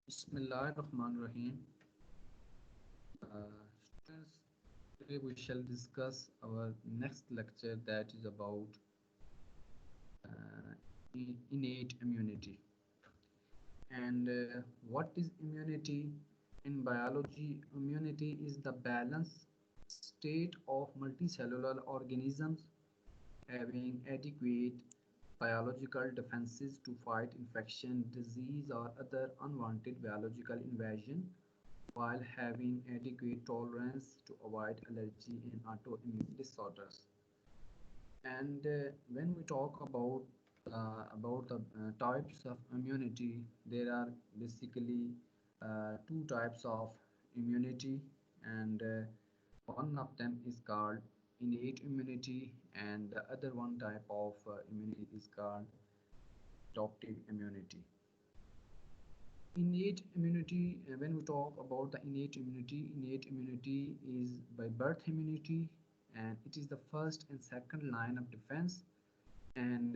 Bismillahirrahmanirrahim. Students, today we shall discuss our next lecture that is about uh, innate immunity. And what is immunity? In biology, immunity is the balanced state of multicellular organisms having adequate biological defenses to fight infection, disease, or other unwanted biological invasion while having adequate tolerance to avoid allergy and autoimmune disorders. And when we talk about the types of immunity, there are basically two types of immunity, and one of them is called innate immunity, and the other one type of immunity is called adaptive immunity. Innate immunity, when we talk about the innate immunity is by birth immunity, and it is the first and second line of defense. And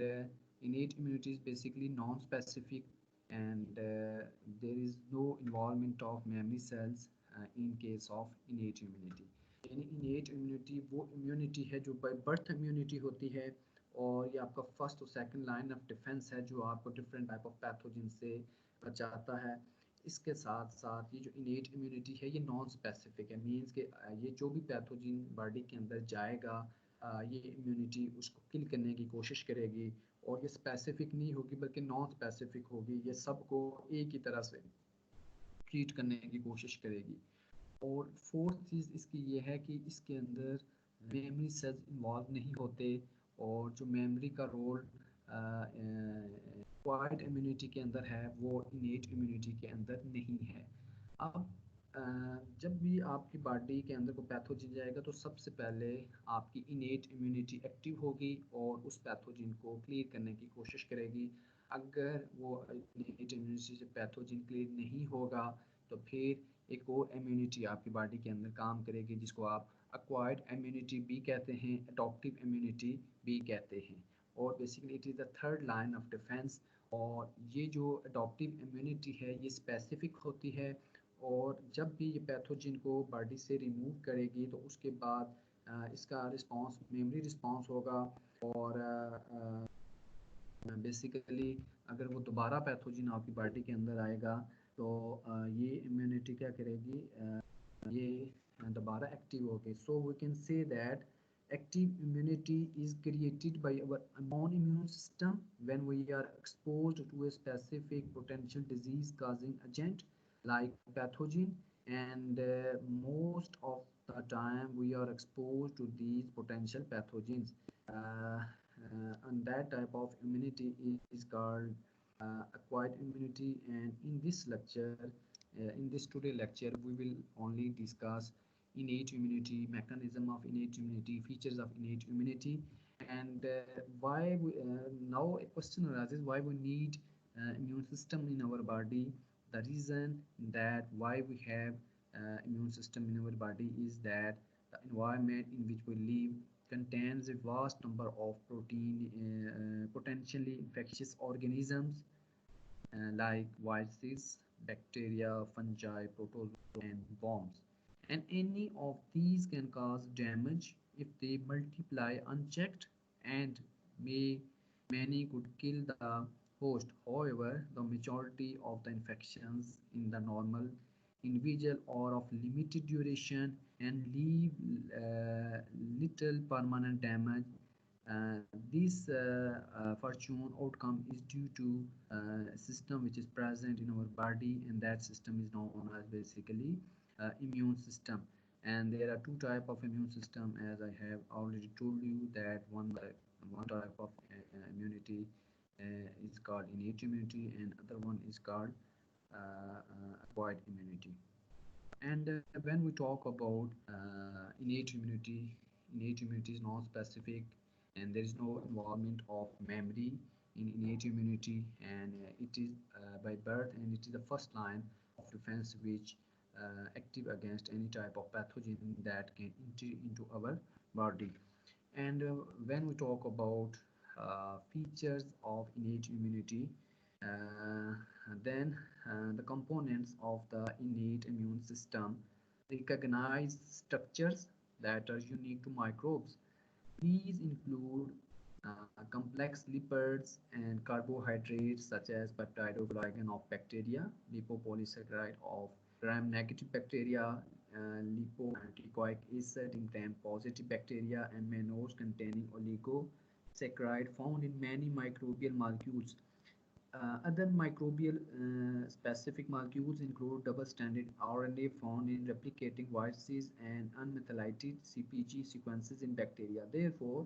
innate immunity is basically non-specific, and there is no involvement of memory cells in case of innate immunity. यानी innate immunity वो immunity है जो by birth immunity होती है, और ये आपका first और सेकंड लाइन ऑफ डिफेंस है जो आपको डिफरेंट टाइप ऑफ पैथोजन से बचाता है। इसके साथ साथ ये जो इनेट इम्यूनिटी है ये नॉन स्पेसिफिक है, मींस कि ये जो भी पैथोजन बॉडी के अंदर जाएगा ये इम्यूनिटी उसको किल करने की कोशिश करेगी, और ये स्पेसिफिक नहीं होगी बल्कि नॉन स्पेसिफिक होगी, ये सबको एक ही तरह से ट्रीट करने की कोशिश करेगी। और फोर्थ चीज़ इसकी ये है कि इसके अंदर मेमोरी सेल्स इन्वॉल्व नहीं होते, और जो मेमोरी का रोल एक्वायर्ड इम्यूनिटी के अंदर है वो इनेट इम्यूनिटी के अंदर नहीं है। अब जब भी आपकी बॉडी के अंदर को पैथोजन जाएगा तो सबसे पहले आपकी इनेट इम्यूनिटी एक्टिव होगी और उस पैथोजन को क्लियर करने की कोशिश करेगी। अगर वो इनेट इम्यूनिटी से पैथोजन क्लियर नहीं होगा तो फिर एक और इम्यूनिटी आपकी बॉडी के अंदर काम करेगी जिसको आप एक्वायर्ड इम्यूनिटी भी कहते हैं, एडॉप्टिव इम्यूनिटी भी कहते हैं, और basically it is the third line of defence. और ये जो एडॉप्टिव इम्यूनिटी है ये स्पेसिफिक होती है, और जब भी ये पैथोजन को बॉडी से रिमूव करेगी तो उसके बाद इसका रिस्पांस मेमोरी रिस्पांस होगा, और बेसिकली अगर वो दोबारा पैथोजन आपकी बॉडी के अंदर आएगा तो ये इम्यूनिटी क्या करेगी, ये दोबारा एक्टिव होगी। So we can say that active immunity is created by our own immune system when we are exposed to a specific potential disease causing agent like pathogen, and most of the time we are exposed to these potential pathogens, and that type of immunity is called acquired immunity. And in this today lecture we will only discuss innate immunity, mechanism of innate immunity, features of innate immunity, and why we, now a question arises why we need immune system in our body. The reason that why we have immune system in our body is that the environment in which we live contains a vast number of potentially infectious organisms like viruses, bacteria, fungi, protozoa, and worms. And any of these can cause damage if they multiply unchecked, and may many could kill the host. However, the majority of the infections in the normal individual are of limited duration and leave little permanent damage. uh, this fortune outcome is due to a system which is present in our body, and that system is known as basically immune system. And there are two type of immune system, as I have already told you, that one type of immunity is called innate immunity, and other one is called acquired immunity. And when we talk about innate immunity is non-specific, and there is no involvement of memory in innate immunity, and it is by birth, and it is the first line of defense which active against any type of pathogen that can enter into our body. And when we talk about features of innate immunity, Uh, then the components of the innate immune system recognize structures that are unique to microbes. These include complex lipids and carbohydrates such as peptidoglycan of bacteria, lipopolysaccharide of gram-negative bacteria, lipoanticoic acid in gram-positive bacteria, and mannose containing oligosaccharide found in many microbial molecules. Other microbial specific molecules include double-stranded RNA found in replicating viruses and unmethylated CpG sequences in bacteria. Therefore,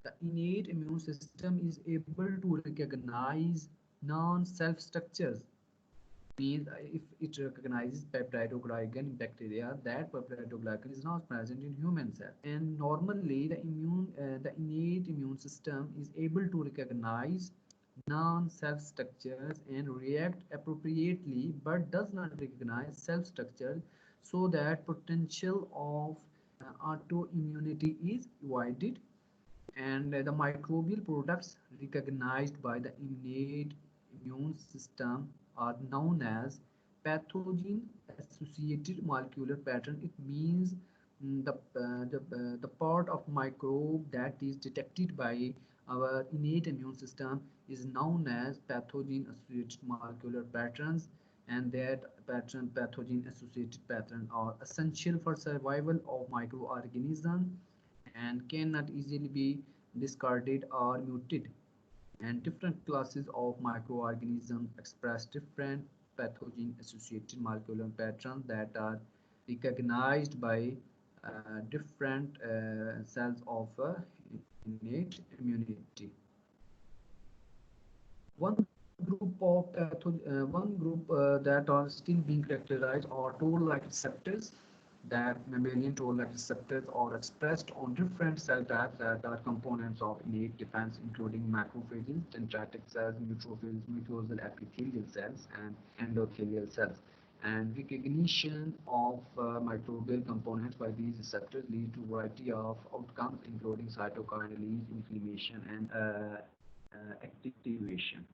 the innate immune system is able to recognize non-self structures. Means if it recognizes peptidoglycan in bacteria, that peptidoglycan is not present in human cell. And normally, the innate immune system is able to recognize non-self structures and react appropriately, but does not recognize self structure, so that potential of autoimmunity is avoided. And the microbial products recognized by the innate immune system are known as pathogen associated molecular pattern. It means the part of microbe that is detected by our innate immune system is known as pathogen associated molecular patterns, and that pathogen associated pattern are essential for survival of microorganisms and cannot easily be discarded or muted. And different classes of microorganisms express different pathogen associated molecular patterns that are recognized by different cells of innate immunity. One group that are still being characterized are toll-like receptors, that mammalian toll-like receptors are expressed on different cell types that are components of innate defense, including macrophages, dendritic cells, neutrophils, mucosal epithelial cells, and endothelial cells. And recognition of microbial components by these receptors lead to a variety of outcomes, including cytokine release, inflammation, and activation.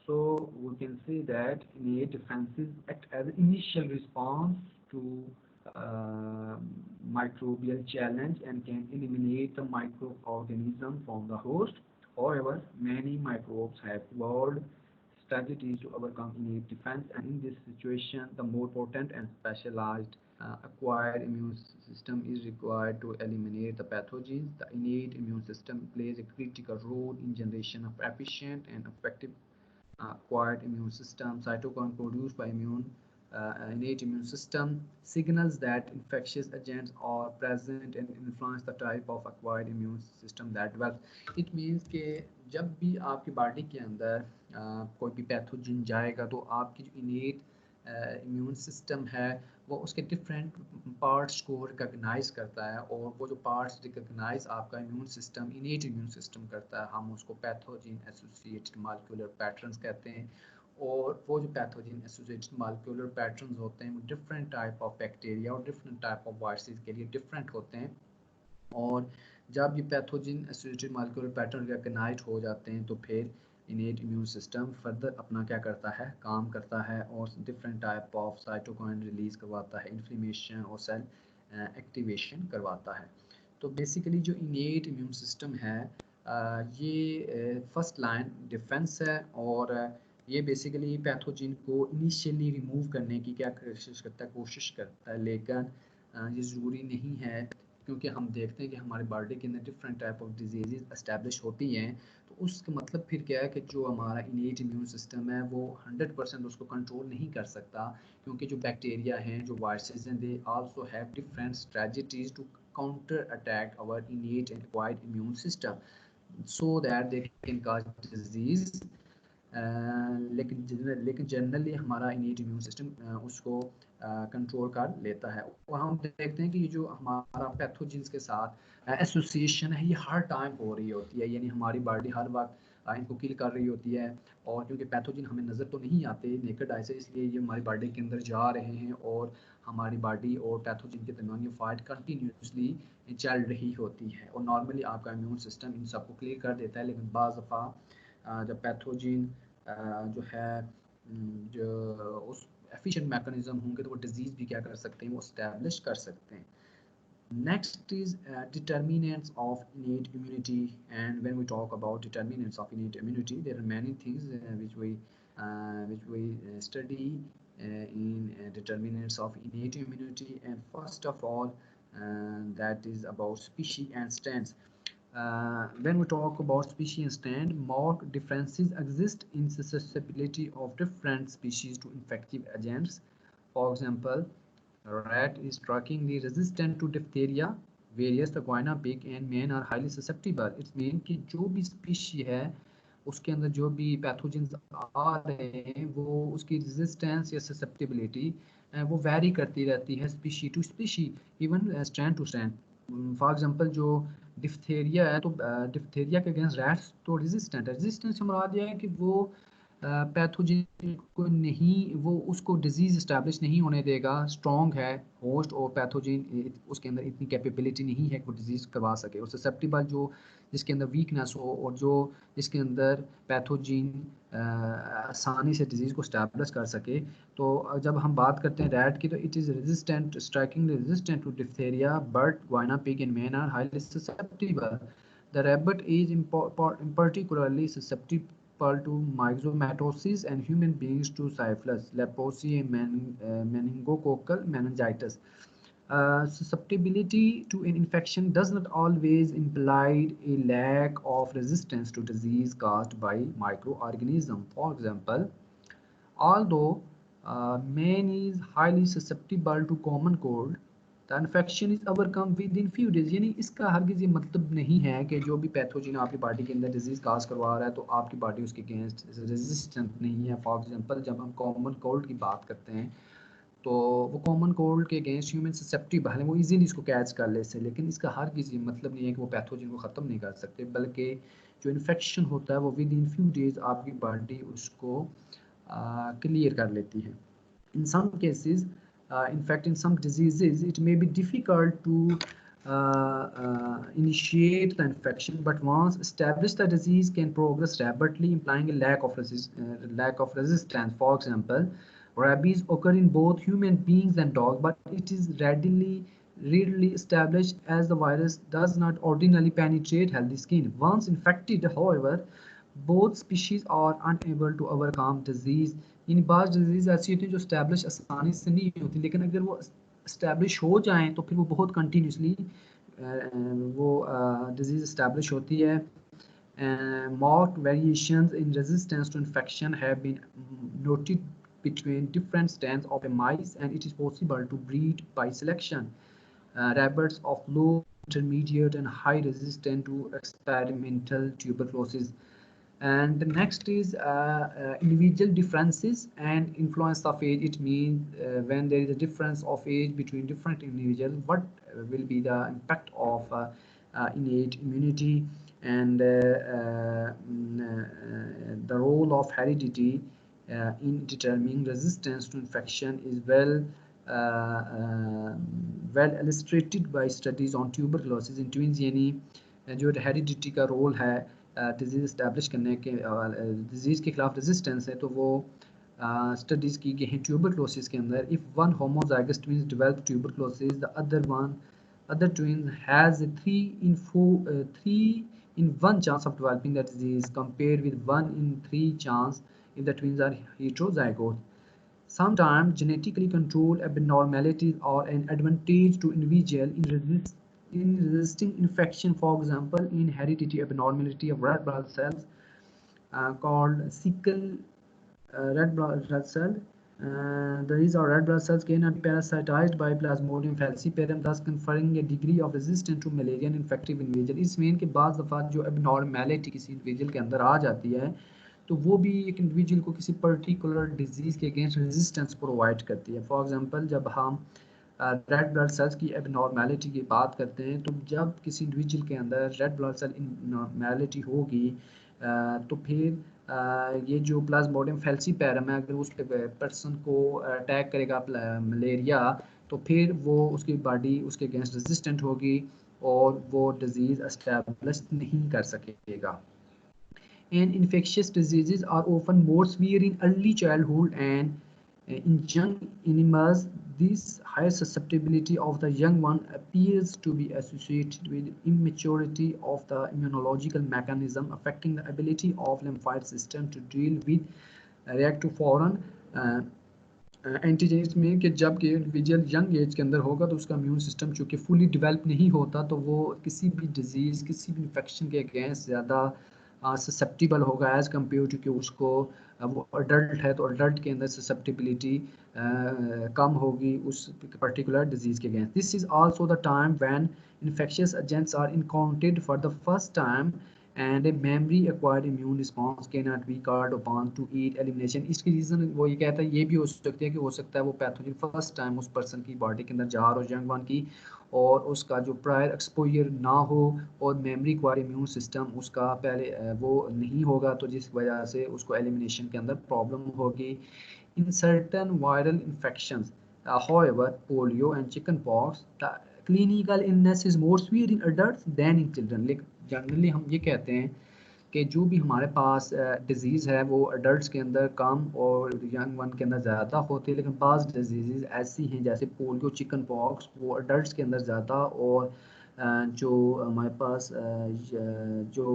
So we can say that innate defenses act as an initial response to uh, microbial challenge and can eliminate the microorganism from the host. However, many microbes have evolved strategies to overcome innate defense, and in this situation, the more potent and specialized acquired immune system is required to eliminate the pathogens. The innate immune system plays a critical role in generation of efficient and effective acquired immune system. Cytokine produced by innate immune system signals that infectious agents are present and influence the type of acquired immune system that develops. It means कि जब भी आपकी body के अंदर कोई भी pathogen जाएगा तो आपकी जो innate इम्यून सिस्टम है वो उसके डिफरेंट पार्ट्स को रिकग्नाइज करता है, और वो जो पार्ट्स रिकग्नाइज आपका इम्यून सिस्टम इनेट इम्यून सिस्टम करता है, हम उसको पैथोजन एसोसिएटेड मालिक्यूलर पैटर्न्स कहते हैं। और वो जो पैथोजन एसोसिएटेड मालिक्यूलर पैटर्न्स होते हैं वो डिफरेंट टाइप ऑफ बैक्टीरिया और डिफरेंट टाइप ऑफ वायरसेस के लिए डिफरेंट होते हैं। और जब ये pathogen associated molecular pattern recognise हो जाते हैं तो फिर इनेट इम्यून सिस्टम फर्दर अपना क्या करता है, काम करता है, और different type of cytokine release करवाता है, इन्फ्लेमेशन और सेल एक्टिवेशन करवाता है। तो बेसिकली जो इनेट इम्यून सिस्टम है ये फर्स्ट लाइन डिफेंस है, और ये बेसिकली पैथोजन को इनिशियली रिमूव करने की क्या कोशिश करता है, लेकिन ये ज़रूरी नहीं है, क्योंकि हम देखते हैं कि हमारे बॉडी के अंदर different type of disease establish होती हैं। तो उसका मतलब फिर क्या है कि जो हमारा इनेट इम्यून सिस्टम है वो 100% उसको कंट्रोल नहीं कर सकता, क्योंकि जो बैक्टीरिया हैं, जो वायरसेस हैं, they also have different strategies to counter attack our innate and acquired immune system so that they can cause disease। लेकिन जनरली हमारा इनेट इम्यून सिस्टम उसको कंट्रोल कर लेता है। और हम देखते हैं कि ये जो हमारा पैथोजेंस के साथ एसोसिएशन है ये हर टाइम हो रही होती है, यानी हमारी बॉडी हर वक्त इनको किल कर रही होती है। और क्योंकि पैथोजन हमें नज़र तो नहीं आते नेकेड आई से, इसलिए ये हमारी बॉडी के अंदर जा रहे हैं और हमारी बॉडी और पैथोजन के दरमियान ये फाइट कंटिन्यूसली चल रही होती है। और नॉर्मली आपका इम्यून सिस्टम इन सबको क्लियर कर देता है, लेकिन बाज़ दफ़ा जब पैथोजन जो है जो उस एफिशिएंट मैकेनिज्म होंगे तो वो डिजीज़ भी क्या कर सकते हैं, वो इस्टेब्लिश कर सकते हैं. Next is determinants of innate immunity, and when we talk about determinants of innate immunity, there are many things which we study in determinants of innate immunity. And first of all, that is about species and stands. When we talk about species and stand, marked differences exist in susceptibility of different species to infective agents. For example, rat is strikingly resistant to diphtheria, whereas the guinea pig and man are highly susceptible. It's mean कि जो भी species है उसके अंदर जो भी pathogens आ रहे हैं वो उसकी रेजिस्टेंस या ससेप्टिबिलिटी वो वैरी करती रहती है species to species, even strand to strand. For example जो डिप्थेरिया है तो डिप्थेरिया के अगेंस्ट रैट्स तो रेजिस्टेंट है. रेजिस्टेंस से मुराद ये है कि वो पैथोजन को नहीं, वो उसको डिजीज़ इस्टेब्लिश नहीं होने देगा, स्ट्रॉन्ग है होस्ट और पैथोजन उसके अंदर इतनी कैपेबिलिटी नहीं है कि वो डिजीज़ करवा सके. और ससेप्टिबल जो जिसके अंदर वीकनेस हो और जो जिसके अंदर पैथोजन आसानी से डिजीज़ को स्टैब्लिश कर सके. तो जब हम बात करते हैं रैट की तो it is resistant, strikingly resistant to diphtheria, but guinea pig and man are highly susceptible. The rabbit is particularly susceptible to myxomatosis and human beings to syphilis, leprosy and meningococcal meningitis. Susceptibility to an infection does not always imply a lack of resistance to disease caused by microorganisms. For example, although man is highly susceptible to common cold, the infection is overcome within few days. यानी इसका हरगिज़ ये मतलब नहीं है कि जो भी पैथोजन आपकी बॉडी के अंदर डिजीज़ काज करवा रहा है तो आपकी बॉडी उसके अगेंस्ट रेजिस्टेंट नहीं है. फॉर एग्जांपल जब हम कॉमन कोल्ड की बात करते हैं तो वो कॉमन कोल्ड के अगेंस्ट ह्यूमन ससेप्टिबल है, वो इजीली इसको कैच कर ले से, लेकिन इसका हरगिज़ ये मतलब नहीं है कि वो पैथोजन को ख़त्म नहीं कर सकते, बल्कि जो इन्फेक्शन होता है वो विद इन फ्यू डेज़ आपकी बॉडी उसको क्लियर कर लेती है. In some cases, in fact, in some diseases, it may be difficult to initiate the infection, but once established, the disease can progress rapidly, implying a lack of resistance. For example, rabies occur in both human beings and dogs, but it is readily established as the virus does not ordinarily penetrate healthy skin. Once infected, however, both species are unable to overcome disease. इन बाज़ disease ऐसी होती हैं जो establish आसानी से नहीं होती, लेकिन अगर वो स्टैब्लिश हो जाएं तो फिर वो बहुत कंटिन्यूसली वो डिजीज़ स्टैब्लिश होती है. Marked variations in resistance to infection have been noted between different strains of mice, and it is possible to breed by selection rabbits of low, intermediate, and high resistance to experimental tuberculosis. And the next is individual differences and influence of age. It means when there is a difference of age between different individuals, what will be the impact of innate immunity, and the role of heredity in determining resistance to infection is well illustrated by studies on tuberculosis in twins. यानी जो heredity का role है disease establish करने के, disease के खिलाफ resistance है, तो वो स्टडीज़ की गई हैं ट्यूबरक्लोसिस के अंदर. If one homozygous twins develop tuberculosis, the other twin has a 3 in 1 chance of developing the disease, compared with 1 in 3 chance if the twins are heterozygote. Sometimes genetically controlled abnormalities are an advantage to individual in resisting infection. For example, in hereditary abnormality of red blood cells called sickle red blood cell. These are red blood cells cannot be parasitized by Plasmodium falciparum, thus conferring a degree of resistance to malaria in infective individual. इस mean के बाद दफ़ा जो abnormality किसी individual के अंदर आ जाती है तो वो भी एक इंडिविजुअल को किसी पर्टिकुलर डिजीज़ के अगेंस्ट रेजिस्टेंस प्रोवाइड करती है. फॉर एग्जांपल जब हम रेड ब्लड सेल्स की एबनॉर्मेलिटी की बात करते हैं तो जब किसी इंडिविजुअल के अंदर रेड ब्लड सेल एबनॉर्मेलिटी होगी तो फिर ये जो प्लाज्मोडियम फैल्सीपैरम है, अगर उस पर्सन को अटैक करेगा मलेरिया तो फिर वो उसकी बॉडी उसके अगेंस्ट रेजिस्टेंट होगी और वो डिजीज़ एस्टैब्लिश नहीं कर सकेगा. and infectious diseases are often more severe in early childhood and in young animals. This high susceptibility of the young one appears to be associated with immaturity of the immunological mechanism, affecting the ability of lymphoid system to deal with react to foreign antigens में कि जब कि individual young age के अंदर होगा तो उसका immune system चूँकि फुली डेवलप नहीं होता तो वो किसी भी डिजीज़ किसी भी इन्फेक्शन के अगेंस्ट ज़्यादा ससेप्टिबल होगा एज़ कम्पेयर टू कि उसको वो अडल्ट है तो अडल्ट के अंदर ससेप्टिबिलिटी कम होगी उस पर्टिकुलर डिजीज़ के against. This is also the time when infectious agents are encountered for the first time and a memory acquired immune response cannot be called upon to aid elimination. इसकी reason वो ये कहता है ये भी हो सकती है कि हो सकता है वो पैथोजन फर्स्ट टाइम उस पर्सन की बॉडी के अंदर जा रहा हो यंग वन की और उसका जो प्रायर एक्सपोजर ना हो और मेमोरी एक्वायर्ड इम्यून सिस्टम उसका पहले वो नहीं होगा तो जिस वजह से उसको एलिमिनेशन के अंदर प्रॉब्लम होगी. In certain viral infections, however, polio and chickenpox, the clinical illness is more severe in adults than in children. लेकिन जनरली हम ये कहते हैं कि जो भी हमारे पास डिजीज़ है वो अडल्ट के अंदर कम और यंग वन के अंदर ज़्यादा होती है, लेकिन बाज़ डिजीज़ ऐसी हैं जैसे पोलियो चिकन पॉक्स वो अडल्ट के अंदर ज़्यादा और जो हमारे पास जो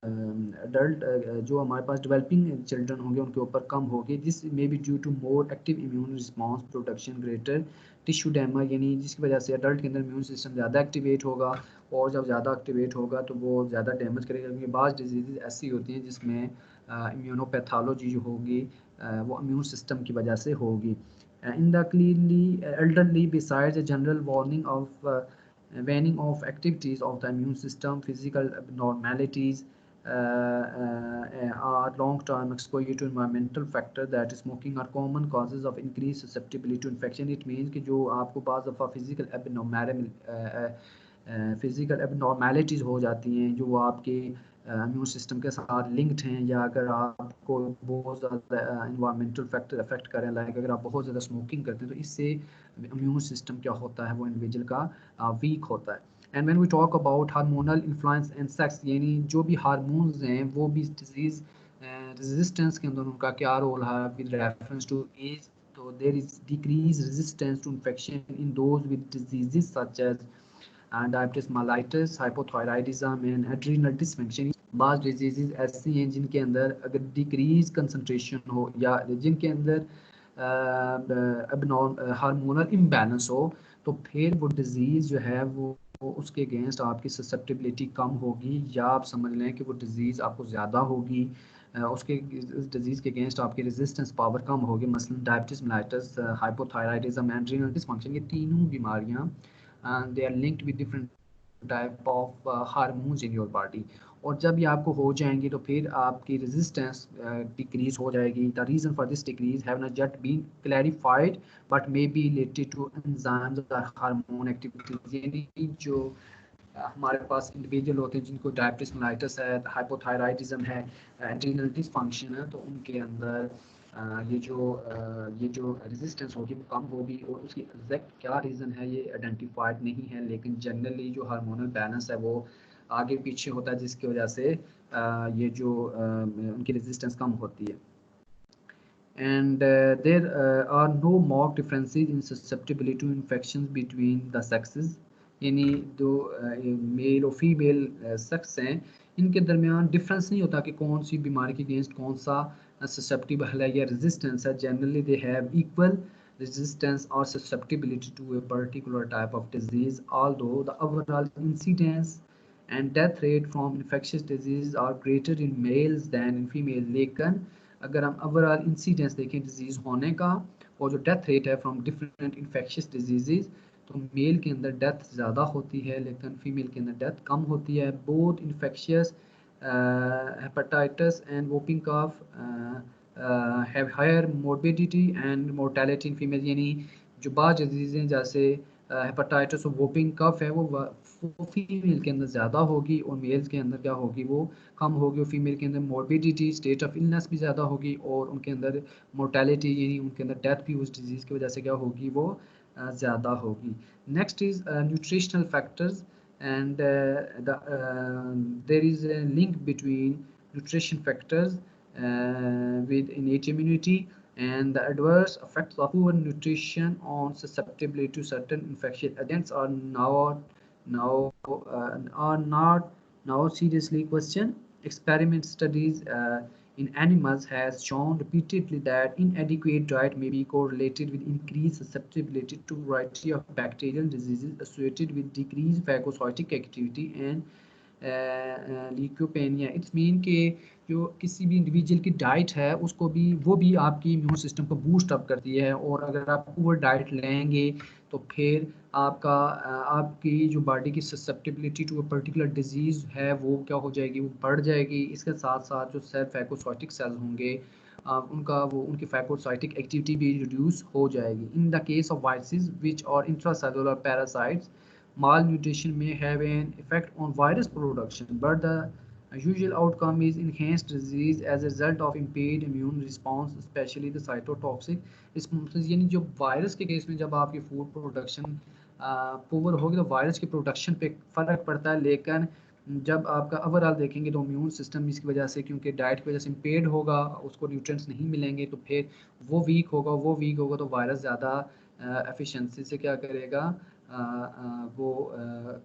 अडल्ट जो हमारे पास डेवलपिंग चिल्ड्रन होंगे उनके ऊपर कम होगी. This may be due to more active immune response protection greater tissue damage, यानी जिसकी वजह से अडल्ट के अंदर इम्यून सिस्टम ज़्यादा एक्टिवेट होगा और जब ज़्यादा एक्टिवेट होगा तो वो ज़्यादा डैमेज करेगा क्योंकि बाज़ डिजीज़ ऐसी होती हैं जिसमें इम्यूनोपैथोलॉजी जो होगी वो इम्यून सिस्टम की वजह से होगी. In the clearly elderly, besides a general warning of waning of activities of the immune system, physical abnormalities are long-term exposure to environmental factors that is smoking are common causes of increased susceptibility to infection. It means कि जो आपको बाज़ दफ़ा physical abnormalities हो जाती हैं जो आपके इम्यून सिस्टम के साथ लिंक्ड हैं या अगर आपको बहुत ज़्यादा इन्वायरमेंटल फैक्टर अफेक्ट करें लाइक अगर आप बहुत ज़्यादा स्मोकिंग करते हैं तो इससे इम्यून सिस्टम क्या होता है वो इंडिविजुअल का वीक होता है. And when we talk about hormonal influence and sex, यानी जो भी हार्मोन्स हैं वो भी डिजीज़ रेजिस्टेंस के अंदर उनका क्या रोल है विद रेफरेंस टू एज. तो there is decrease resistance to infection in those with diseases such as diabetes mellitus, hypothyroidism and adrenal dysfunction. बाज़ डिजीज़ ऐसी हैं जिनके अंदर अगर डिक्रीज कंसनट्रेशन हो या जिनके अंदर हार्मोनल इम्बैलेंस हो तो फिर वो डिज़ीज़ जो है वो उसके अगेंस्ट आपकी ससेप्टिबिलिटी कम होगी या आप समझ लें कि वो डिज़ीज़ आपको ज़्यादा होगी. उसके इस डिज़ीज़ के अगेंस्ट आपकी रेजिस्टेंस पावर कम होगी. मसलन diabetes mellitus, hypothyroidism, adrenal dysfunction, ये तीनों बीमारियां they are linked with different type of hormones in your body. और जब ये आपको हो जाएंगे तो फिर आपकी रेजिस्टेंस डिक्रीज हो जाएगी. The reason for this decrease have not yet been clarified but may be related to enzymes or hormone activities. यानी जो हमारे पास इंडिविजुअल होते हैं जिनको डायबिटीज मेलाइटस है, हाइपोथायराइडिज्म है, एड्रीनल डिसफंक्शन है तो उनके अंदर ये जो रेजिस्टेंस होगी वो कम होगी और उसकी एग्जैक्ट क्या रीज़न है ये आइडेंटिफाइड नहीं है, लेकिन जनरली जो हार्मोनल बैलेंस है वो आगे पीछे होता है जिसकी वजह से ये जो उनकी रेजिस्टेंस कम होती है. And there are no marked differences in susceptibility to infections between the sexes. यानी जो मेल और फीमेल सेक्स हैं इनके दरमियान डिफरेंस नहीं होता कि कौन सी बीमारी के अगेंस्ट कौन सा ससेप्टिबल है या रेजिस्टेंस है. Generally they have equal resistance or susceptibility to a particular type of disease, although the overall incidence and death rate from infectious diseases are greater in males than in females. लेकिन अगर हम overall incidence देखें disease होने का और जो death rate है from different infectious disease तो मेल के अंदर डेथ ज़्यादा होती है लेकिन फीमेल के अंदर डेथ कम होती है. Both infectious hepatitis and whooping cough have higher morbidity and mortality in female. यानी जो बाज़ डिजीज़ें जैसे हेपेटाइटिस और वोपिंग कफ है वो फीमेल के अंदर ज़्यादा होगी और मेल्स के अंदर क्या होगी वो कम होगी. और फीमेल के अंदर मोर्बिडिटी स्टेट ऑफ इलनेस भी ज़्यादा होगी और उनके अंदर मोर्टेलिटी यानी उनके अंदर डेथ भी उस डिजीज़ की वजह से क्या होगी वो ज़्यादा होगी. Next is nutritional factors and there is a link between nutrition factors with innate immunity, and the adverse effects of poor nutrition on susceptibility to certain infectious agents are not now seriously questioned. Experiment studies in animals has shown repeatedly that inadequate diet may be correlated with increased susceptibility to variety of bacterial diseases associated with decreased phagocytic activity and leukopenia. It's mean कि जो किसी भी individual की diet है उसको भी वो भी आपकी इम्यून सिस्टम को बूस्ट अप करती है, और अगर आप पुअर डाइट लेंगे तो फिर आपकी जो बॉडी की susceptibility to a particular disease है वो क्या हो जाएगी, वो बढ़ जाएगी। इसके साथ साथ जो सेल फैगोसाइटिक सेल्स होंगे उनकी फैगोसाइटिक एक्टिविटी भी रिड्यूस हो जाएगी। In the case of viruses which are intracellular parasites, malnutrition may have an effect on virus production, but the usual outcome is enhanced disease as a result of impaired immune response, especially the cytotoxic responses। यानी जो virus के case में जब आपकी food production poor होगी तो virus की production पे फ़र्क पड़ता है, लेकिन जब आपका ओवरऑल देखेंगे तो इम्यून सिस्टम इसकी वजह से, क्योंकि डाइट की वजह से इम्पेयर्ड होगा, उसको न्यूट्रिएंट्स नहीं मिलेंगे तो फिर वो वीक होगा तो वायरस ज़्यादा एफिशिएंसी से क्या करेगा, वो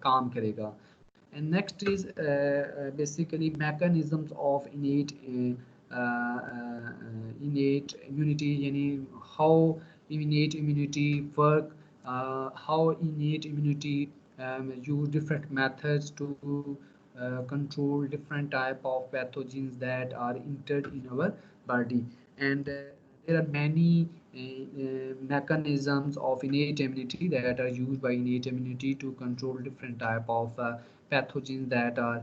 काम करेगा। And next is basically mechanisms of innate immunity, यानी how innate immunity work, how innate immunity use different methods to control different type of pathogens that are entered in our body, and there are many mechanisms of innate immunity that are used by innate immunity to control different type of pathogens that are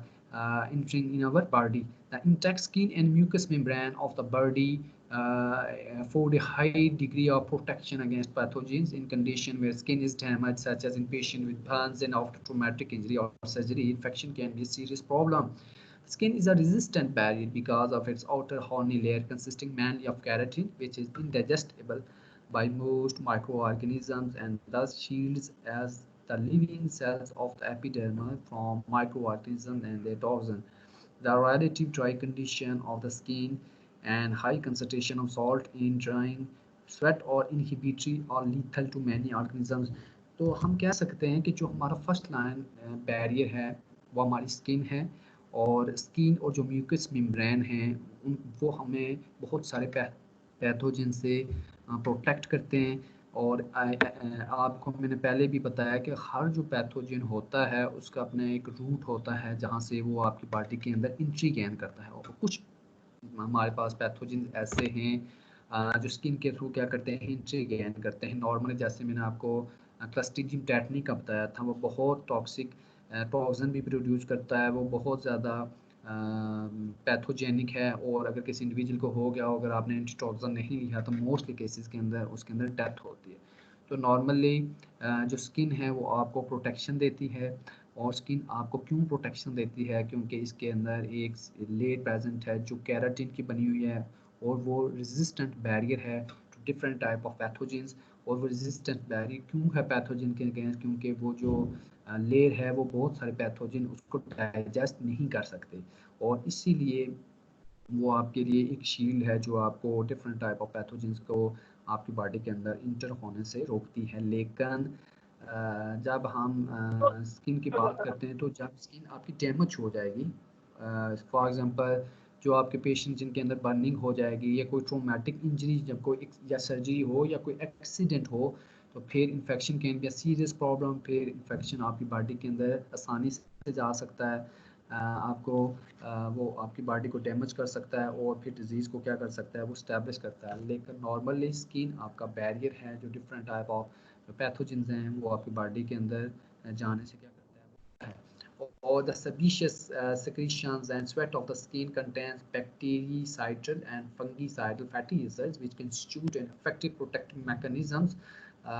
entering in our body. The intact skin and mucous membrane of the body afford a high degree of protection against pathogens in condition where skin is damaged, such as in patients with burns and after traumatic injury or surgery. Infection can be a serious problem. Skin is a resistant barrier because of its outer horny layer consisting mainly of keratin, which is indigestible by most microorganisms and thus shields as the living cells of the epidermis from microorganisms and their toxins. The relative dry condition of the skin and high concentration of salt in drying sweat or inhibitory or lethal to many organisms। तो हम कह सकते हैं कि जो हमारा first line barrier है वो हमारी स्किन है, और स्किन और जो म्यूकस मेम्ब्रेन हैं वो हमें बहुत सारे पैथोजन से प्रोटेक्ट करते हैं। और आपको मैंने पहले भी बताया कि हर जो पैथोजन होता है उसका अपना एक रूट होता है जहाँ से वो आपकी बॉडी के अंदर एंट्री गेन करता है, और कुछ हमारे पास पैथोजन ऐसे हैं जो स्किन के थ्रू क्या करते हैं, एंट्री गेन करते हैं। नॉर्मली जैसे मैंने आपको क्लस्ट्रीडियम टेटनी का बताया था, वो बहुत टॉक्सिक टॉक्सिन भी प्रोड्यूस करता है, वो बहुत ज़्यादा पैथोजेनिक है, और अगर किसी इंडिविजुअल को हो गया हो, अगर आपने एंटीटॉक्सिन नहीं लिया तो मोस्टली केसेस के अंदर उसके अंदर डेथ होती है। तो नॉर्मली जो स्किन है वो आपको प्रोटेक्शन देती है, और स्किन आपको क्यों प्रोटेक्शन देती है, क्योंकि इसके अंदर एक लेयर प्रेजेंट है जो केराटिन की बनी हुई है, और वो रेजिस्टेंट बैरियर है to different type of pathogens. और वो रेजिस्टेंट बैरियर क्यों है पैथोजन के अगेंस्ट, क्योंकि वो जो लेयर है वो बहुत सारे पैथोजन उसको डाइजेस्ट नहीं कर सकते, और इसीलिए वो आपके लिए एक शील्ड है जो आपको डिफरेंट टाइप ऑफ पैथोजेंस को आपकी बॉडी के अंदर इंटर होने से रोकती है। लेकिन जब हम स्किन की बात करते हैं तो जब स्किन आपकी डैमेज हो जाएगी, फॉर एग्जांपल जो आपके पेशेंट जिनके अंदर बर्निंग हो जाएगी, या कोई ट्रॉमेटिक इंजरी, जब कोई या सर्जरी हो या कोई एक्सीडेंट हो, तो फिर infection can be a serious problem. फिर इन्फेक्शन आपकी बॉडी के अंदर आसानी से जा सकता है, आपको वो आपकी बॉडी को डैमेज कर सकता है, और फिर डिजीज़ को क्या कर सकता है, वो स्टैब्लिश करता है। लेकिन नॉर्मली स्किन आपका बैरियर है, जो डिफरेंट टाइप ऑफ पैथोजेंस हैं वो आपकी बॉडी के अंदर जाने से क्या करता है। Or the sebaceous secretions and sweat of the skin contains bactericidal and fungicidal fatty acids which constitute an effective protective mechanisms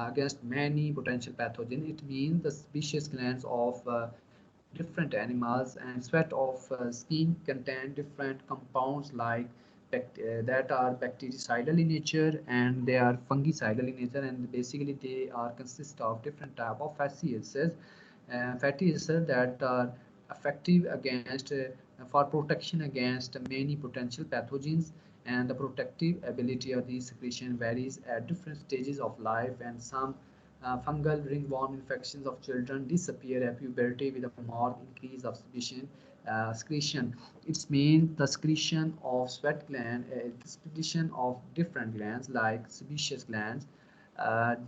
against many potential pathogens. It means the sebaceous glands of different animals and sweat of skin contain different compounds like that are bactericidal in nature and they are fungicidal in nature, and basically they are consist of different type of fatty acids that are effective against for protection against many potential pathogens, and the protective ability of these secretion varies at different stages of life, and some fungal ringworm infections of children disappear at puberty with a marked increase of secretion. It means the secretion of sweat gland, secretion of different glands like sebaceous glands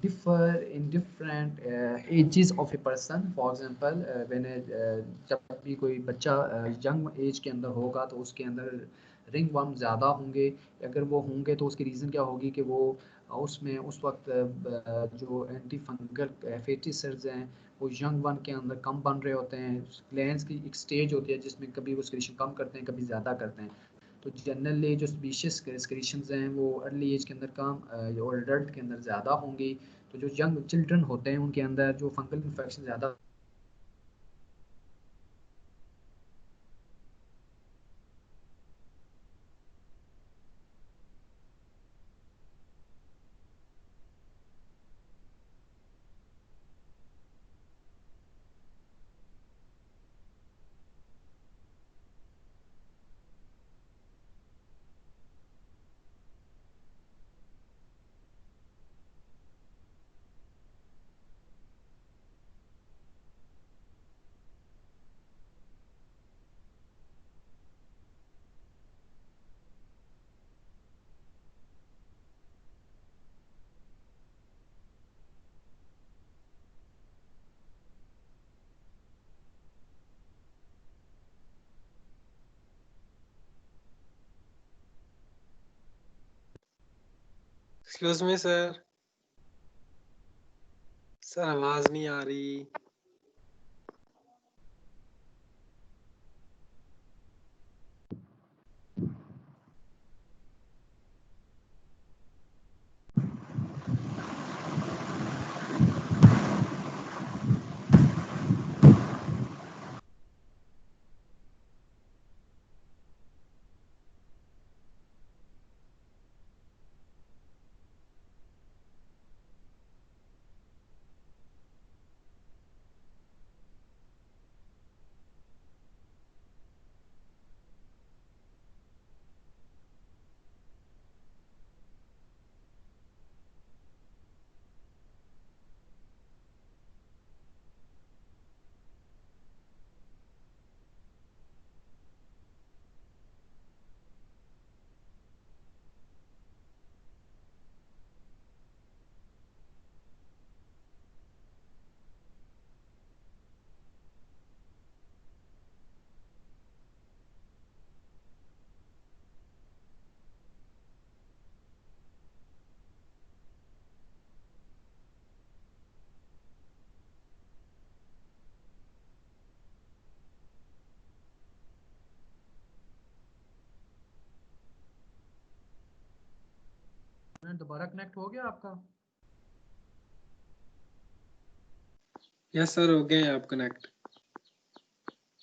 differ in different ages of a person. For example, when जब भी कोई बच्चा young age के अंदर होगा तो उसके अंदर रिंग वर्म ज़्यादा होंगे। अगर वो होंगे तो उसकी रीज़न क्या होगी कि वो उसमें उस वक्त जो एंटी फंगल फैटिसाइड्स हैं वो यंग वन के अंदर कम बन रहे होते हैं। ग्लैंड्स की एक स्टेज होती है जिसमें कभी वो सिक्रीशन कम करते हैं, कभी ज़्यादा करते हैं। तो जनरली जो स्पीशीज सिक्रीशंस हैं वो अर्ली एज के अंदर कम और एडल्ट के अंदर ज़्यादा होंगी। तो जो यंग चिल्ड्रन होते हैं उनके अंदर जो फंगल इन्फेक्शन ज़्यादा एक्सक्यूज मी सर, सर आवाज नहीं आ रही। दोबारा कनेक्ट हो गया आपका? यस सर, हो गए आप कनेक्ट।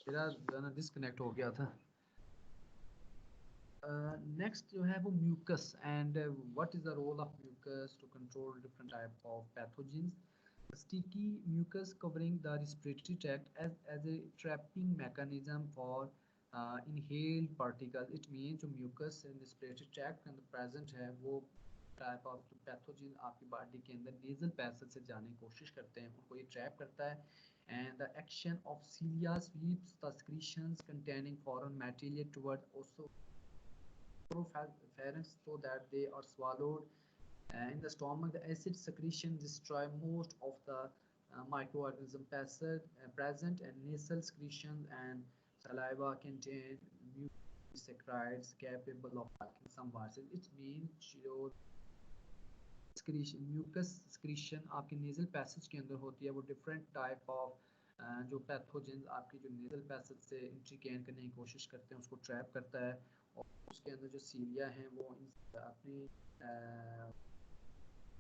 मेरा जो है ना डिस्कनेक्ट हो गया था। नेक्स्ट जो है वो mucus and what is the role of mucus to control different type of pathogens. Sticky mucus covering the respiratory tract as a trapping mechanism for inhaled particles. It means जो mucus respiratory tract के अंदर present है वो type of जो pathogen आपकी body के अंदर nasal passage से जाने की कोशिश करते हैं उनको ये ट्रैप करता है। And the action of cilia sweeps the secretions containing foreign material toward oropharynx so that they are swallowed. In the stomach, the acid secretion destroy most of the microorganism present, and nasal secretion and saliva contain mucosaccharides capable of attacking some viruses. It means your mucus secretion आपके nasal passage के अंदर होती है। वो different type of जो pathogens आपकी जो nasal passage से एंट्री गेन करने की कोशिश करते हैं उसको ट्रैप करता है। और उसके अंदर जो सीलिया हैं वो अपनी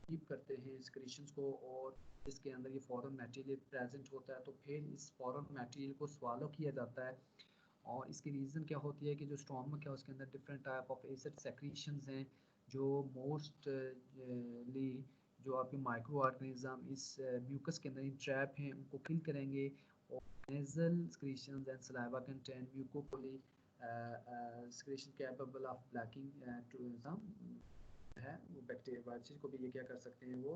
कीप करते हैं सिक्रीशंस को, और इसके अंदर ये फॉरेन मटेरियल प्रेजेंट होता है तो फिर इस फॉरेन मटेरियल को स्वालो किया जाता है। और इसकी रीज़न क्या होती है कि जो स्टोमक है उसके अंदर different type of acid secretions हैं जो मोस्टली जो आपके माइक्रो ऑर्गेनिज्म इस म्यूकस के अंदर ट्रैप हैं उनको किल करेंगे। और nasal secretions and saliva contain mucopoly secretion capable of blocking tourism है वो बैक्टीरिया वायरस को भी ये क्या कर सकते हैं, वो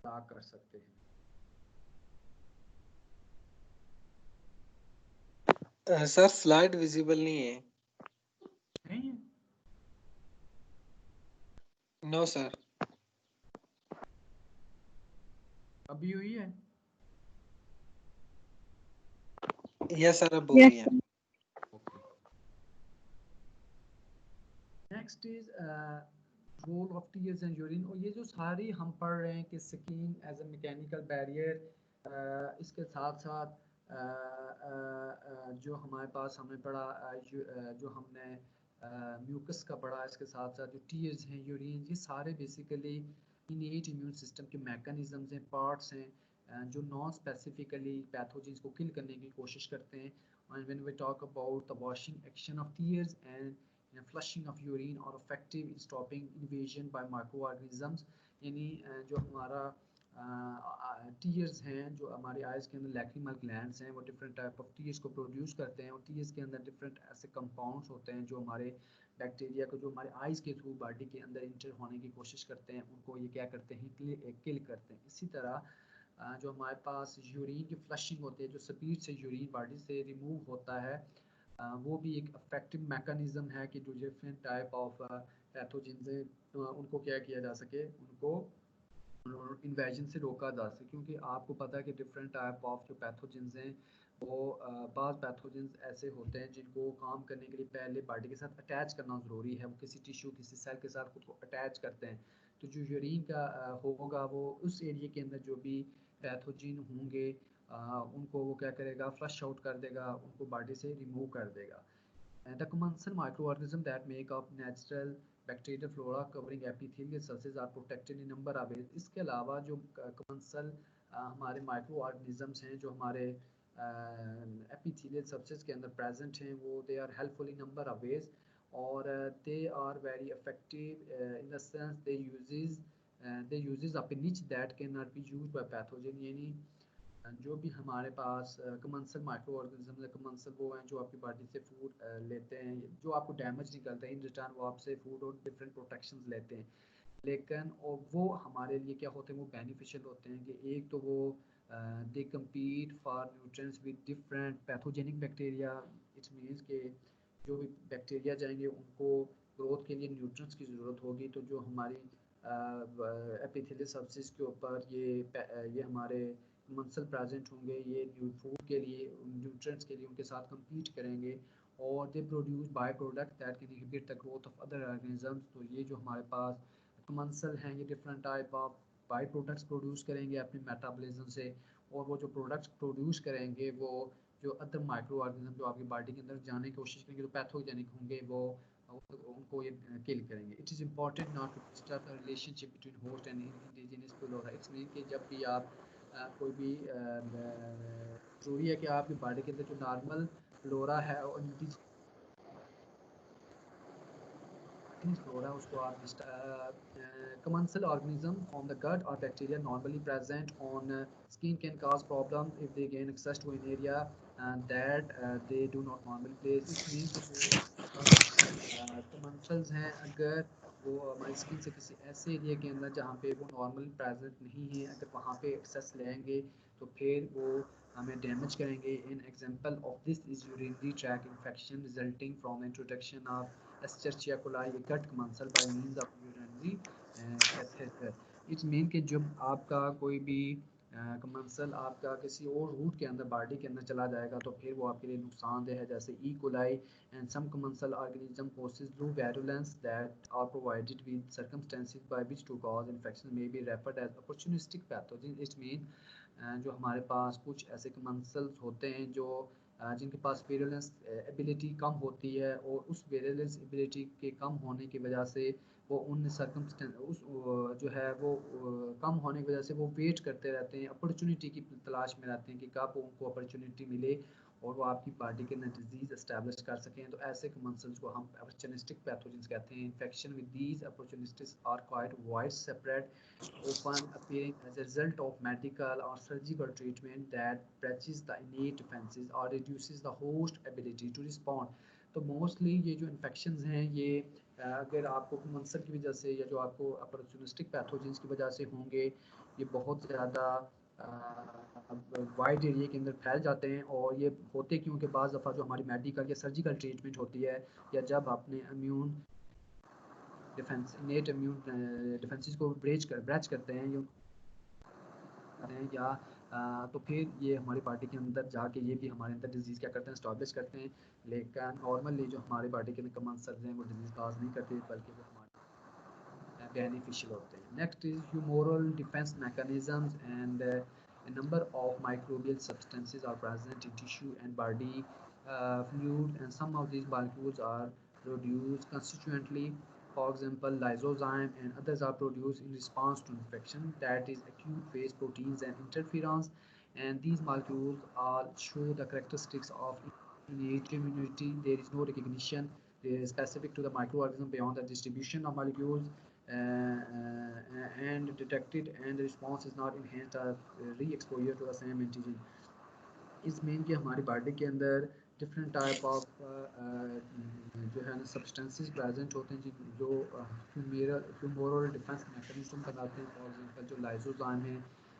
ब्लॉक कर सकते हैं। सर स्लाइड विजिबल नहीं है। नहीं है? No sir. अभी हुई है? यस सर अब हो रही है। Next is role of tears and urine. और ये जो सारी हम पढ़ रहे हैं कि skin as a mechanical barrier, इसके साथ साथ जो हमारे पास हमने पढ़ा जो हमने म्यूकस का पढ़ा, इसके साथ साथ जो टीयर्स हैं, यूरिन, ये सारे बेसिकली इनेट इम्यून सिस्टम के मैकेनिज्म्स हैं, पार्ट्स हैं जो नॉन स्पेसिफिकली पैथोजेंस को किल करने की कोशिश करते हैं। And when we talk about the washing action of tears and flushing of urine are effective in stopping invasion by microorganisms, यानी जो हमारा टीयर्स हैं, जो हमारे आइज़ के अंदर लैक्रिमल ग्लैंड्स हैं, वो डिफरेंट टाइप ऑफ टीयर्स को प्रोड्यूस करते हैं। और टीयर्स के अंदर डिफरेंट ऐसे कंपाउंड्स होते हैं जो हमारे बैक्टीरिया को, जो हमारे आइज़ के थ्रू बॉडी के अंदर इंटर होने की कोशिश करते हैं, उनको ये क्या करते हैं, किल करते हैं। इसी तरह जो हमारे पास यूरिन की फ्लशिंग होती है, जो स्पीड से यूरिन बॉडी से रिमूव होता है, वो भी एक इफेक्टिव मैकेनिज्म है कि जो डिफरेंट टाइप ऑफ पैथोजेंस हैं उनको क्या किया जा सके, उनको इन्वेजन से रोका जा सके। क्योंकि आपको पता है कि डिफरेंट टाइप ऑफ जो पैथोजेंस हैं वो बाज़ पैथोजेंस ऐसे होते हैं जिनको काम करने के लिए पहले बॉडी के साथ अटैच करना ज़रूरी है। वो किसी टिश्यू, किसी सेल के साथ खुद को अटैच करते हैं। तो जो यूरिन का होगा, वो उस एरिया के अंदर जो भी पैथोजिन होंगे उनको वो क्या करेगा, फ्लश आउट कर देगा, उनको बॉडी से रिमूव कर देगा। The commensal microorganism that make up natural bacterial flora covering epithelial cells are protected in number of ways। इसके अलावा जो commensal हमारे माइक्रो ऑर्गेनिजम्स हैं जो हमारे epithelial cells के अंदर प्रेजेंट हैं, वो they are helpful in number of ways और they are very effective in the sense they uses up a niche that cannot be used by pathogen। यानी जो भी हमारे पास कमंसल माइक्रो ऑर्गेनिज्म है, कमंसल वो हैं जो आपकी बॉडी से फूड लेते हैं, जो आपको डैमेज नहीं करते हैं, इन रिटर्न वो आपसे फूड और डिफरेंट प्रोटेक्शंस लेते हैं। लेकिन और वो हमारे लिए क्या होते हैं, वो बेनिफिशियल होते हैं कि एक तो वो दे compete for nutrients with different pathogenic bacteria. It's means के जो भी बैक्टीरिया जाएंगे उनको ग्रोथ के लिए न्यूट्रिएंट्स की ज़रूरत होगी, तो जो हमारी एपिथेलियल सब्सटेंस के ऊपर ये हमारे मसल प्रेजेंट होंगे, ये फूड के लिए, न्यूट्रिएंट्स के लिए उनके साथ compete करेंगे और they produce by product that can inhibit the growth of other organisms. तो ये जो हमारे पास मसल हैं, ये different type of by products produce करेंगे अपने मेटाबॉलिज्म से, और वो जो प्रोडक्ट्स प्रोड्यूस करेंगे वो जो अदर माइक्रो ऑर्गेनिज्म जो आपकी बॉडी के अंदर जाने की कोशिश करेंगे, जो पैथोजेनिक होंगे, वो उनको ये किल करेंगे। It is important not to disturb the relationship between host and indigenous flora. It's mean कि जब भी आप कोई भी ज़रूरी है कि आपकी बॉडी के अंदर जो नॉर्मल फ्लोरा है और फ्लोरा उसको आप commensal organism from the gut or bacteria normally present on skin can cause problem if they gain access to an area and that they do not normally place। It means जो commensals हैं, अगर वो हमारी skin से किसी ऐसे area के अंदर जहाँ पे वो नॉर्मल प्रेजेंट नहीं है, अगर वहाँ पे एक्सेस लेंगे तो फिर वो हमें डैमेज करेंगे। In example of this is urinary tract infection resulting from introduction of Escherichia coli, ये gut commensal by means of urinary catheter। It's mean कि जब आपका कोई भी commensal आपका किसी और रूट के अंदर, बॉडी के अंदर चला जाएगा तो फिर वो आपके लिए नुकसानदेह है। जैसे E. coli and some commensal organism causes low virulence that are provided with circumstances by which to cause infection may be referred as opportunistic pathogen। It mean जो हमारे पास कुछ ऐसे commensals होते हैं जो जिनके पास वेरिलेंस एबिलिटी कम होती है, और उस वेरिलेंस एबिलिटी के कम होने की वजह से वो उन सर्कमस्टेंस उस जो है वो कम होने की वजह से वो वेट करते रहते हैं, अपॉर्चुनिटी की तलाश में रहते हैं कि कब उनको अपॉर्चुनिटी मिले और वो आपकी बॉडी के अंदर डिजीज़ एस्टैब्लिश कर सकें। तो ऐसे commensals को हम opportunistic pathogens कहते हैं। Infection with these opportunities are quite widespread, often appearing as a result of medical or surgical treatment that breaches the innate defenses or reduces the host ability to respond। तो mostly ये जो infections हैं ये अगर आपको मंसर की वजह से या जो आपको अपॉर्चुनिस्टिक पैथोजेंस की वजह से होंगे, ये बहुत ज़्यादा वाइड एरिया के अंदर फैल जाते हैं। और ये होते क्योंकि बाज़ दफ़ा जो हमारी मेडिकल या सर्जिकल ट्रीटमेंट होती है, या जब अपने इम्यून डिफेंस इनेट इम्यून डिफेंसेस को ब्रेच करते हैं या तो फिर ये हमारी पार्टी के अंदर जाके ये भी हमारे अंदर डिजीज़ क्या करते हैं, स्टॉबिश करते हैं। लेकिन नॉर्मली जो हमारी पार्टी के अंदर कमन सर्ज हैं वो डिजीज़ काज नहीं करते, बल्कि वो हमारे बेनिफिशियल होते हैं। Next is humoral defence mechanisms and a number of microbial substances are present in tissue and body fluid, and some of these molecules are produced constituently. For example, lysozyme and others are produced in response to infection, that is acute phase proteins and interferons. And these molecules all show the characteristics of innate immunity. There is no recognition specific to the microorganism beyond the distribution of molecules and detected, and the response is not enhanced or re-exposure to the same antigen. इस main कि हमारी body के अंदर different type of जो है ना substances present होते हैं जो ह्यूमोरल डिफेंस मैकेनिज्म बनाते हैं। फॉर एग्जांपल जो लाइसोजाइम है,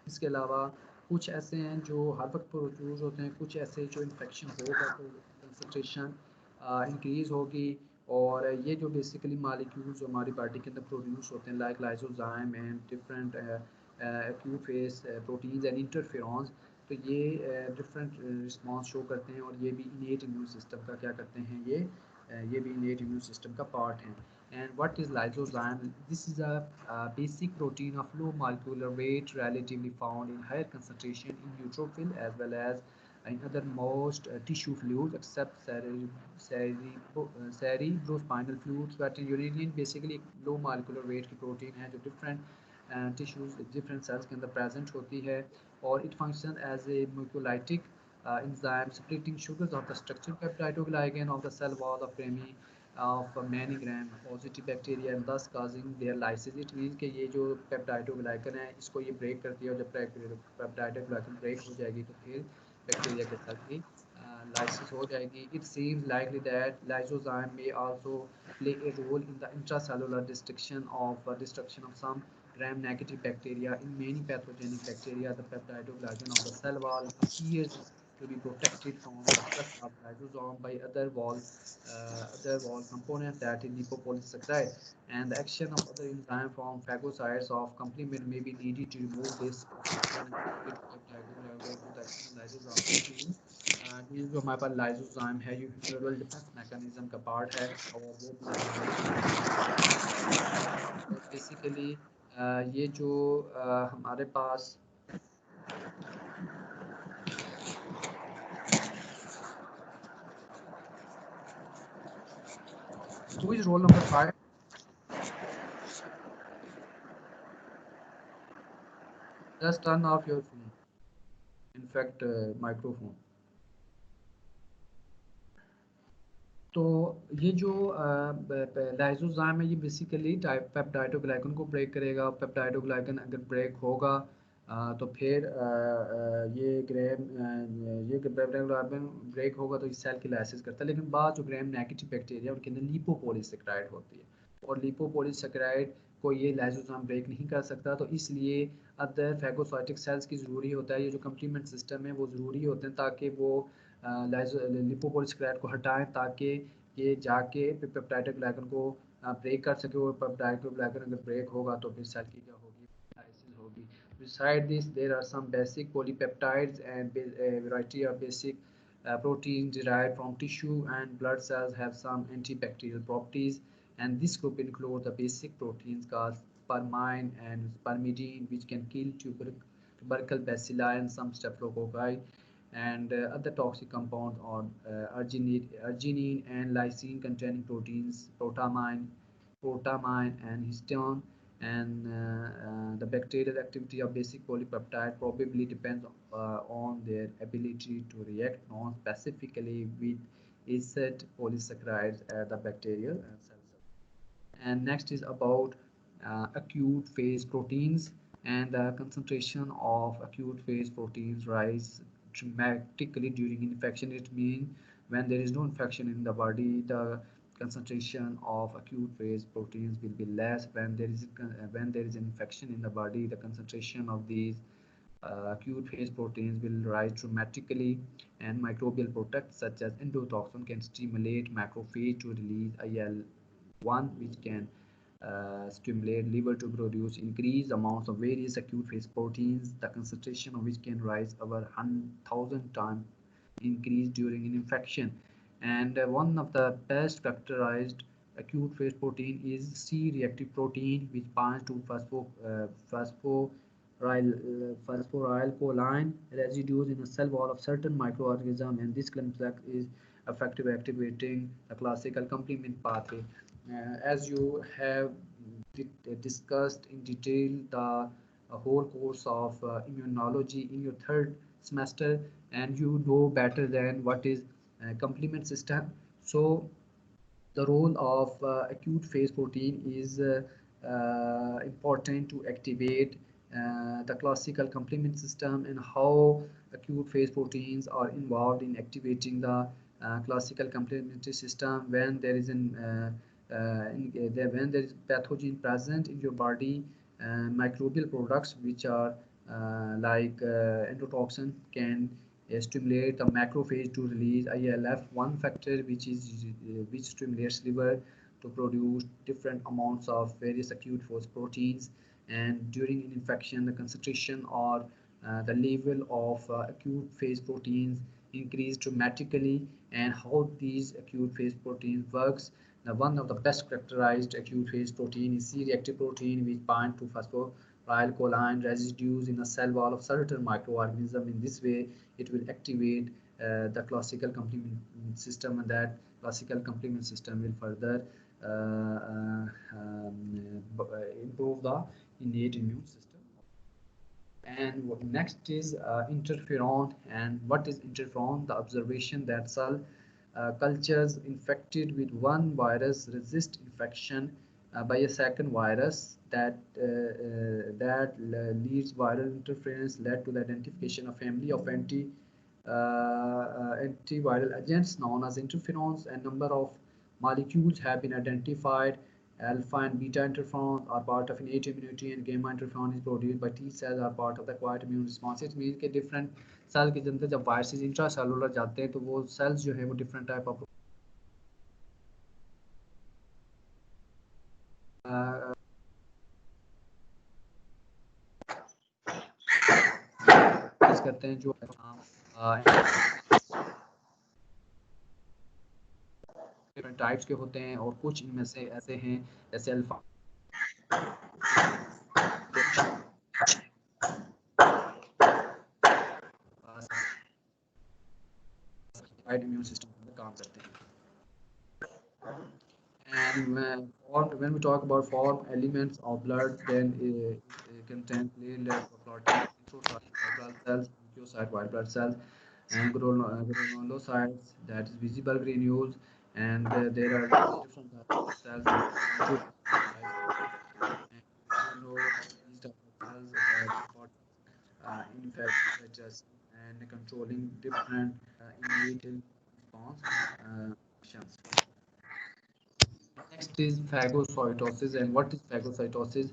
इसके अलावा कुछ ऐसे हैं जो हर वक्त प्रोड्यूस होते हैं, कुछ ऐसे जो इन्फेक्शन होगा तो कंसनट्रेशन इंक्रीज़ होगी। और ये जो बेसिकली मालिक्यूल्स जो हमारी बॉडी के अंदर प्रोड्यूस होते हैं like lysozyme and different acute face proteins and interferons, तो ये डिफरेंट रिस्पांस शो करते हैं। और ये भी इनेट इम्यून सिस्टम का क्या करते हैं, ये भी इनेट इम्यून सिस्टम का पार्ट हैं। And what is lysozyme? This is a basic protein of low molecular weight, relatively found in higher concentration in neutrophil as well as in other most tissue fluids except cerebrospinal fluids. Veterinarian basically low molecular weight की protein है जो different tissues different cells के अंदर present होती है। और it function as a mucolytic enzyme splitting sugars of the structured peptidoglycan of the cell wall of Remy of many gram positive bacteria and thus causing their lysis. It means कि ये जो peptidoglycan है इसको ये break करती है, और जब पेप्टाइडोग्लाइकन ब्रेक हो जाएगी तो फिर बैक्टीरिया के साथ भी lysis हो जाएगी. It seems likely that lysozyme may also play a role in the intracellular destruction of some gram-negative bacteria. In many pathogenic bacteria, the peptidoglycan of the cell wall appears to be protected from the stress of lysosome by other wall components, that is lipopolysaccharide, and the action of other enzymes from phagocytes of complement may be needed to remove this lysosome. ये जो हमारे पास lysozyme है ये humoral defence mechanism का part है, और वो basically ये जो हमारे पास who is roll number 5? Just turn off your phone, in fact microphone. तो ये जो लाइसोजाइम है ये बेसिकली पेप्टाइडोग्लाइकन को ब्रेक करेगा। पेप्टाइडोग्लाइकन अगर ब्रेक होगा तो फिर ये पेप्टाइडोग्लाइकन ब्रेक होगा तो इस सेल की लाइसिस करता है। लेकिन बाद जो ग्राम नेगेटिव बैक्टीरिया उनके अंदर लिपोपॉलीसेकेराइड होती है, और लिपोपॉलीसेकेराइड को ये लाइसोजाइम ब्रेक नहीं कर सकता। तो इसलिए अदर फैगोसाइटिक सेल्स की ज़रूरी होता है, ये जो कम्प्लीमेंट सिस्टम है वो ज़रूरी होते हैं ताकि वो लिपोपॉलीसेकेराइड को हटाएं, ताकि ये जाके पेप्टाइडोग्लाइकन को ब्रेक कर सके। और पेप्टाइडोग्लाइकन अगर ब्रेक होगा तो फिर सेल की क्या होगी, लाइसिस होगी। Beside this, there are some basic polypeptides and a variety of basic proteins derived from tissue and blood cells have some antibacterial properties, and this group includes the basic proteins called spermine and spermidine, which can kill tubercle bacilli and some staphylococci, and other toxic compounds on arginine and lysine containing proteins, protamine and histone. And the bacterial activity of basic polypeptide probably depends on their ability to react non-specifically with acid polysaccharides at the bacterial cell. And next is about acute phase proteins, and the concentration of acute phase proteins rise dramatically during infection. It means When there is no infection in the body, the concentration of acute phase proteins will be less. When there is an infection in the body, the concentration of these acute phase proteins will rise dramatically, and microbial products such as endotoxin can stimulate macrophage to release IL-1, which can stimulate liver to produce increased amounts of various acute phase proteins, the concentration of which can rise over 1,000 times increase during an infection. And one of the best factorized acute phase protein is C-reactive protein, which binds to phosphorylcholine residues in the cell wall of certain microorganisms, and this complex is effective activating the classical complement pathway. As you have discussed in detail the whole course of immunology in your third semester, and you know better than what is complement system. So the role of acute phase protein is important to activate the classical complement system, and how acute phase proteins are involved in activating the classical complementary system when there is when there is pathogen present in your body. Microbial products which are endotoxin can stimulate the macrophage to release ILF-1 factor, which stimulates liver to produce different amounts of various acute phase proteins. And during an infection, the concentration or the level of acute phase proteins increase dramatically. And how these acute phase proteins works: now, one of the best characterized acute phase protein is C-reactive protein, which bind to phosphorylcholine residues in the cell wall of certain microorganism. In this way, it will activate the classical complement system, and that classical complement system will further improve the innate immune system. And next is interferon. And what is interferon? The observation that cell cultures infected with one virus resist infection by a second virus. That leads viral interference led to the identification of family of antiviral agents known as interferons. A number of molecules have been identified. Alpha and beta interferons are part of innate immunity, and gamma interferon is produced by T cells, are part of the acquired immune response. It means कि different cell के अंदर जब viruses intracellular जाते हैं तो वो sales जो है वो डिफरेंट टाइप ऑफ करते हैं जो डिफरेंट टाइप्स के होते हैं, और कुछ इनमें से ऐसे हैं जैसे अल्फा immune system में काम करते हैं. And when we talk about form elements of blood, then it contains platelets, platelets, blood cells, leukocyte, white blood cells, and granulocytes, that is visible granules. And there are different types of cells. And these types of cells have important infectious and controlling different innate response functions. Next is phagocytosis. And what is phagocytosis?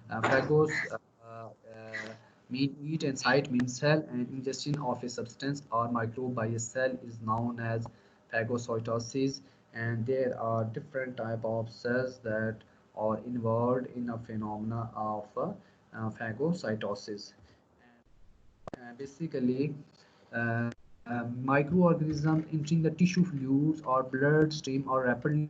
Phagos mean eat, and cyte means cell, and ingestion of a substance or microbe by a cell is known as phagocytosis. And there are different type of cells that are involved in a phenomena of phagocytosis. Basically, microorganisms entering the tissue fluids or blood stream are rapidly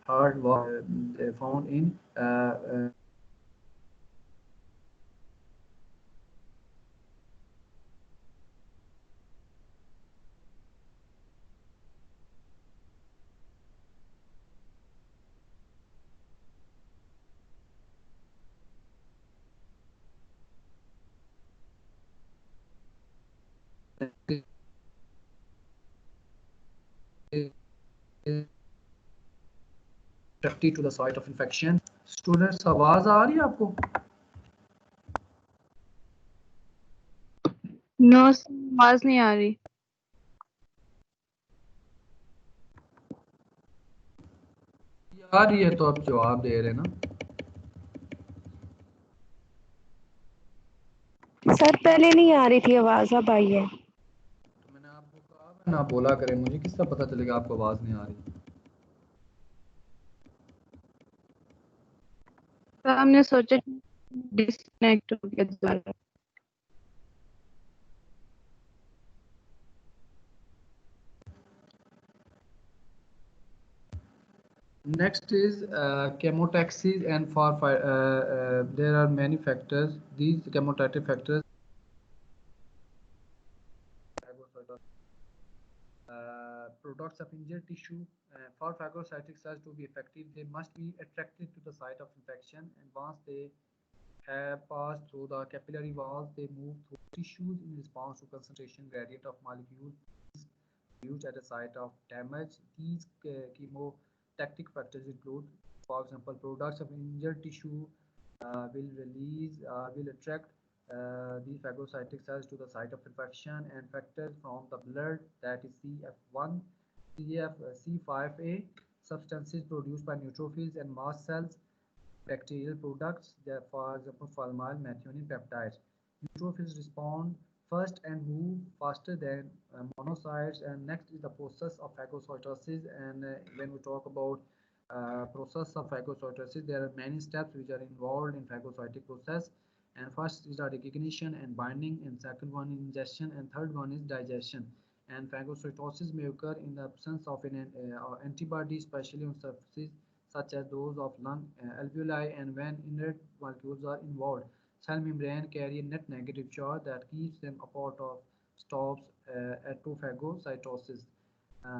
hard found in directly to the site of infection. Students, आवाज आ रही है आपको? No आवाज नहीं आ रही। आ रही है तो आप जवाब दे रहे ना। सर पहले नहीं आ रही थी आवाज, अब आई है। तो मैंने आपको कहा ना बोला करें, मुझे किस तरह पता चलेगा आपको आवाज नहीं आ रही? तो हमने सोचा डिस्कनेक्ट हो गया दोबारा। Next is chemotaxis, and there are many factors. These chemotaxis factors products of injured tissue. For phagocytic cells to be effective, they must be attracted to the site of infection, and once they have passed through the capillary walls, they move through tissues in response to concentration gradient of molecules used at the site of damage. These chemotactic factors include, for example, products of injured tissue will attract the phagocytic cells to the site of infection, and factors from the blood, that is CF1, C5a, substances produced by neutrophils and mast cells, bacterial products, for example, formyl methionine peptides. Neutrophils respond first and move faster than monocytes, and next is the process of phagocytosis. And when we talk about process of phagocytosis, there are many steps which are involved in phagocytic process, and first is the recognition and binding, and second one is ingestion, and third one is digestion. And phagocytosis may occur in the absence of an antibody, especially on surfaces such as those of lung alveoli, and when inert molecules are involved. Cell membrane carry a net negative charge that keeps them apart of stops autophagocytosis.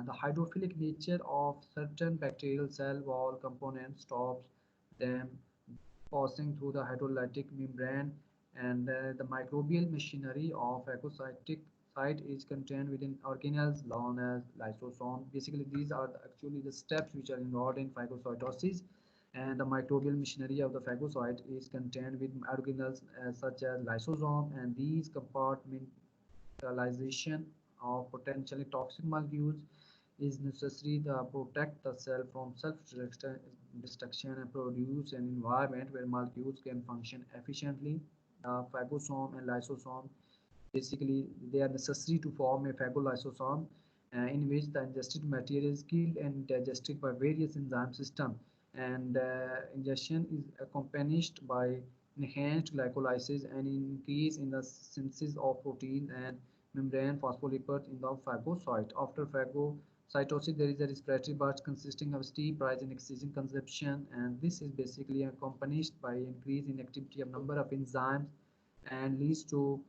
The hydrophilic nature of certain bacterial cell wall components stops them passing through the hydrolytic membrane, and the microbial machinery of phagocytic site is contained within organelles known as lysosome. Basically, these are actually the steps which are involved in phagocytosis, and the microbial machinery of the phagocyte is contained with organelles such as lysosome, and these compartmentalization of potentially toxic molecules is necessary to protect the cell from self-destruction and produce an environment where molecules can function efficiently. The phagosome and lysosome, basically, they are necessary to form a phagolysosome in which the ingested material is killed and digested by various enzyme systems. And ingestion is accompanied by enhanced glycolysis and increase in the synthesis of protein and membrane phospholipids in the phagocyte. After phagocytosis, there is a respiratory burst consisting of steep rise in oxygen consumption, and this is basically accompanied by increase in activity of number of enzymes and leads to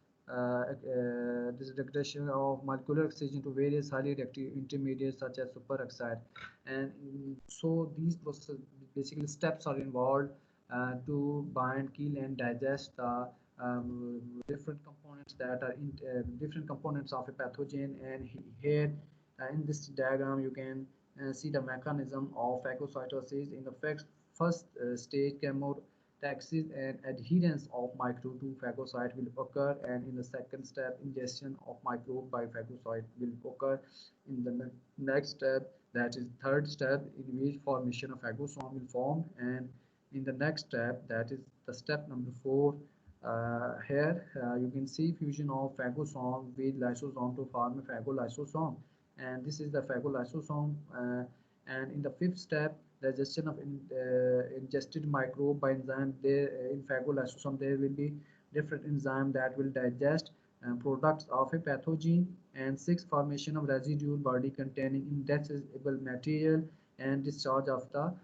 this degradation of molecular oxygen to various highly reactive intermediates such as superoxide. And so these processes, basically steps are involved to bind, kill, and digest the different components that are in different components of a pathogen. And here in this diagram you can see the mechanism of phagocytosis. In the first stage, chemotaxis and adherence of microbe to phagocyte will occur, and in the second step, ingestion of microbe by phagocyte will occur. In the next step, that is third step, in which formation of phagosome will form, and in the next step, that is the step number 4, here you can see fusion of phagosome with lysosome to form a phagolysosome, and this is the phagolysosome. And in the fifth step, digestion of ingested microbe by enzyme, there in phagolysosome there will be different enzyme that will digest products of a pathogen. And sixth, formation of residual body containing indigestible material, and discharge of the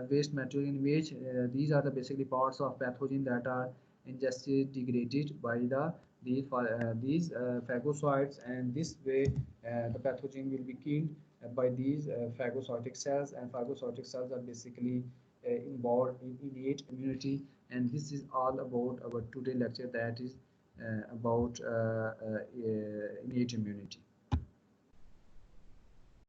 waste material, in which these are the basically parts of pathogen that are ingested, degraded by these phagocytes, and this way the pathogen will be killed by these phagocytic cells, and phagocytic cells are basically involved in innate immunity. And this is all about our today lecture, that is about innate immunity.